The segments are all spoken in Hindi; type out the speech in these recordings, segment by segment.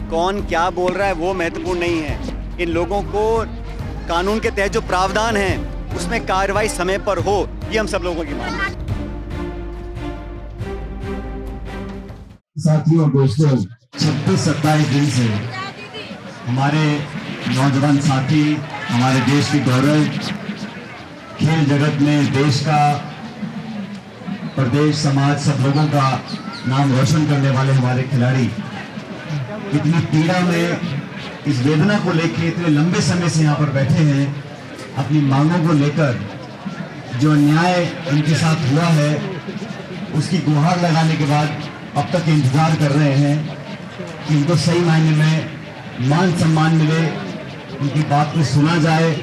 कौन क्या बोल रहा है वो महत्वपूर्ण नहीं है। इन लोगों को कानून के तहत जो प्रावधान है उसमें कार्रवाई समय पर हो, ये हम सब लोगों की मांग है। साथियों, दोस्तों, 26-27 दिन से हमारे नौजवान साथी, हमारे देश की गौरव, खेल जगत में देश का, प्रदेश, समाज, सब लोगों का नाम रोशन करने वाले हमारे खिलाड़ी इतनी पीड़ा में, इस वेदना को लेकर इतने लंबे समय से यहाँ पर बैठे हैं। अपनी मांगों को लेकर जो अन्याय इनके साथ हुआ है उसकी गुहार लगाने के बाद अब तक इंतजार कर रहे हैं कि इनको सही मायने में मान सम्मान मिले, उनकी बात को सुना जाए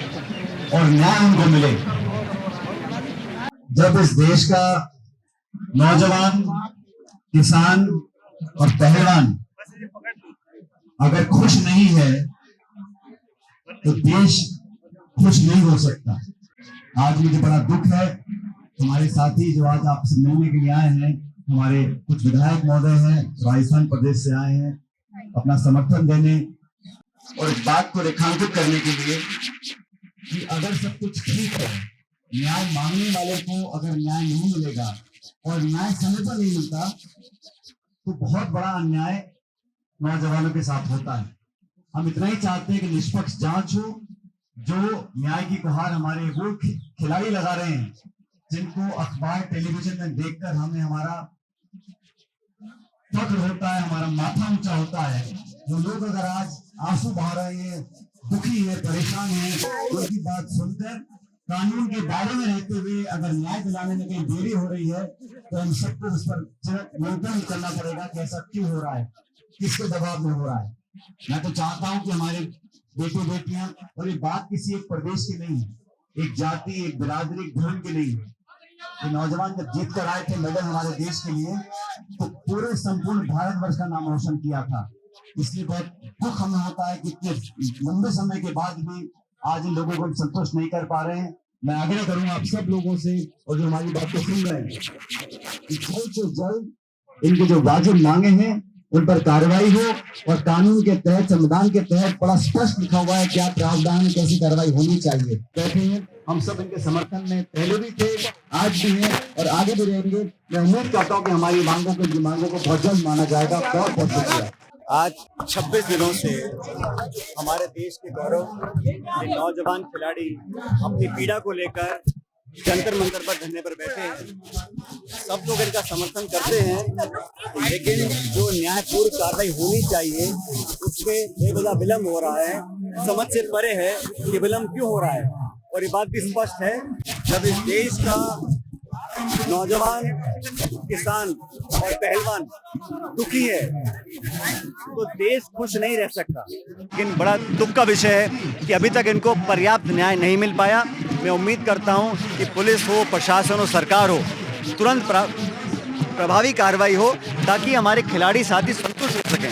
और न्याय उनको मिले। जब इस देश का नौजवान, किसान और पहलवान अगर खुश नहीं है तो देश खुश नहीं हो सकता। आज मुझे बड़ा दुख है, हमारे साथी जो आज आपसे मिलने के लिए आए हैं, हमारे कुछ विधायक महोदय हैं, राजस्थान प्रदेश से आए हैं अपना समर्थन देने और इस बात को रेखांकित करने के लिए कि अगर सब कुछ ठीक है, न्याय मांगने वाले को अगर न्याय नहीं मिलेगा और न्याय समय पर नहीं मिलता तो बहुत बड़ा अन्याय नौजवानों के साथ होता है। हम इतना ही चाहते हैं कि निष्पक्ष जांच हो। जो न्याय की गुहार हमारे वो खिलाड़ी लगा रहे हैं, जिनको अखबार, टेलीविजन में देखकर हमें हमारा फख्र होता है, हमारा माथा ऊंचा होता है। जो लोग अगर आज आंसू बहा रहे हैं, दुखी है, परेशान है, उनकी बात सुनकर कानून के दायरे में रहते हुए अगर न्याय दिलाने में कहीं देरी हो रही है तो हम सबको उस पर नियंत्रण करना पड़ेगा कि ऐसा क्यों हो रहा है, किसके दबाव में हो रहा है। मैं तो चाहता हूं कि हमारे बेटे बेटियां, और ये बात किसी एक प्रदेश की नहीं है, एक जाति, एक बिरादरी, एक धर्म की नहीं है। ये नौजवान जब जीत कर आए थे मेडल हमारे देश के लिए तो पूरे संपूर्ण भारतवर्ष का नाम रोशन किया था। इसलिए बहुत दुख हमें होता है कि इतने लंबे समय के बाद भी आज इन लोगों को संतुष्ट नहीं कर पा रहे हैं। मैं आग्रह करूंगा आप सब लोगों से और जो हमारी बात को सुन रहे हैं कि जल्द से जल्द इनके जो वाजिब मांगे हैं उन पर कार्रवाई हो और कानून के तहत, संविधान के तहत बड़ा स्पष्ट लिखा हुआ है क्या प्रावधान, कैसी कार्रवाई होनी चाहिए। कहते हैं हम सब इनके समर्थन में पहले भी थे, आज भी हैं और आगे भी रहेंगे। मैं उम्मीद करता हूँ कि हमारी मांगों को बहुत जल्द माना जाएगा। बहुत बहुत शुक्रिया। आज 26 दिनों से हमारे देश के गौरव ये नौजवान खिलाड़ी अपनी पीड़ा को लेकर जंतर मंतर पर धरने पर बैठे हैं। सब लोग इनका समर्थन करते हैं, लेकिन जो न्यायपूर्ण कार्रवाई होनी चाहिए उसमें बेवजह विलम्ब हो रहा है। समझ से परे है कि विलम्ब क्यों हो रहा है। और ये बात भी स्पष्ट है, जब इस देश का नौजवान, किसान और पहलवान दुखी है तो देश खुश नहीं रह सकता। लेकिन बड़ा दुख का विषय है कि अभी तक इनको पर्याप्त न्याय नहीं मिल पाया। मैं उम्मीद करता हूं कि पुलिस हो, प्रशासन हो, सरकार हो, तुरंत प्रभावी कार्रवाई हो ताकि हमारे खिलाड़ी साथी संतुष्ट हो सकें।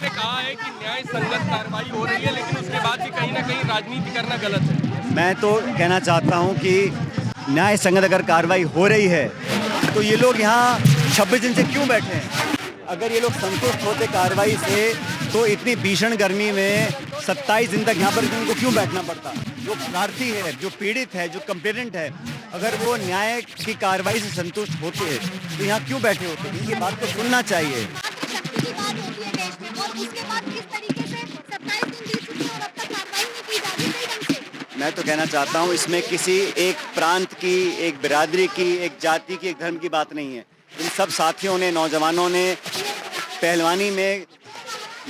ने कहा है कि न्याय संगत कार्रवाई हो रही है, लेकिन उसके बाद भी कहीं ना कहीं राजनीति करना गलत है। मैं तो कहना चाहता हूं कि न्याय संगत अगर कार्रवाई हो रही है तो ये लोग यहाँ 26 दिन से क्यों बैठे हैं। अगर ये लोग संतुष्ट होते कार्रवाई से तो इतनी भीषण गर्मी में 27 दिन तक यहाँ पर इनको क्यों बैठना पड़ता। जो प्रार्थी है, जो पीड़ित है, जो कंप्लेनेंट है, अगर वो न्याय की कार्रवाई से संतुष्ट होते तो यहाँ क्यों बैठे होते। इनकी बात को सुनना चाहिए। मैं तो कहना चाहता हूँ इसमें किसी एक प्रांत की, एक बिरादरी की, एक जाति की, एक धर्म की बात नहीं है। इन सब साथियों ने, नौजवानों ने पहलवानी में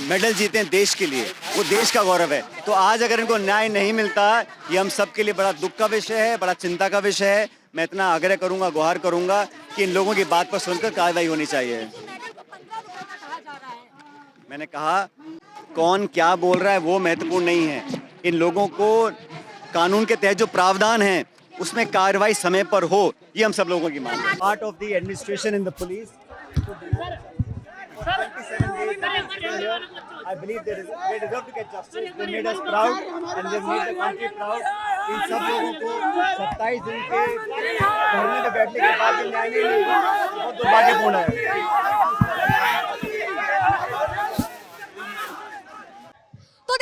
मेडल जीते हैं देश के लिए, वो देश का गौरव है। तो आज अगर इनको न्याय नहीं मिलता, ये हम सब के लिए बड़ा दुख का विषय है, बड़ा चिंता का विषय है। मैं इतना आग्रह करूंगा, गुहार करूंगा कि इन लोगों की बात पर सुनकर कार्रवाई होनी चाहिए। मैंने कहा कौन क्या बोल रहा है वो महत्वपूर्ण नहीं है। इन लोगों को कानून के तहत जो प्रावधान है उसमें कार्रवाई समय पर हो, ये हम सब लोगों की मांग है। Part of the administration in the police, I believe they deserve to get justice. They made us proud and they made the country proud. इन सब लोगों को 27 दिन के धरने में बैठने के बाद न्याय नहीं मिला, बहुत दुर्भाग्यपूर्ण है।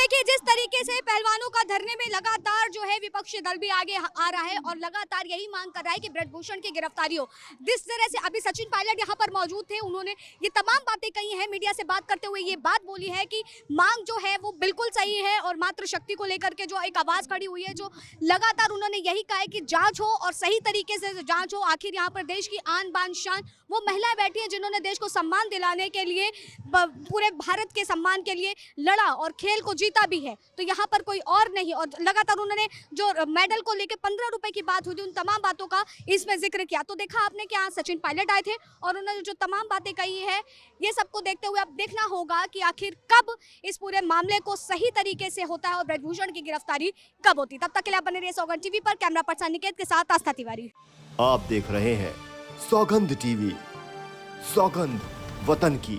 देखिए जिस तरीके से पहलवानों का धरने में लगातार जो है विपक्षी दल भी आगे आ रहा है और लगातार यही मांग कर रहा है कि ब्रजभूषण की गिरफ्तारी हो। जिस तरह से अभी सचिन पायलट यहाँ पर मौजूद थे, उन्होंने ये तमाम बातें कही हैं, मीडिया से बात करते हुए ये बात बोली है कि मांग जो है वो बिल्कुल सही है और मातृशक्ति को लेकर के जो एक आवाज खड़ी हुई है, जो लगातार उन्होंने यही कहा है कि जांच हो और सही तरीके से जांच हो। आखिर यहाँ पर देश की आन बान शान वो महिलाएं बैठी हैं जिन्होंने देश को सम्मान दिलाने के लिए, पूरे भारत के सम्मान के लिए लड़ा और खेल को जीता भी है। तो यहाँ पर कोई और नहीं, और लगातार उन्होंने जो मेडल को लेकर 15 रुपए की बात हुई थी, उन तमाम बातों का इसमें जिक्र किया। तो देखा आपने कि आज सचिन पायलट आए थे और उन्होंने जो तमाम बातें कही है, ये सबको देखते हुए अब देखना होगा कि आखिर कब इस पूरे मामले को सही तरीके से होता है और ब्रजभूषण की गिरफ्तारी कब होती। तब तक के लिए आप बने रहिए सौगंध टीवी पर। कैमरा पर्सन निकेत के साथ आस्था तिवारी। आप देख रहे हैं सौगंध टीवी, सौगंध वतन की।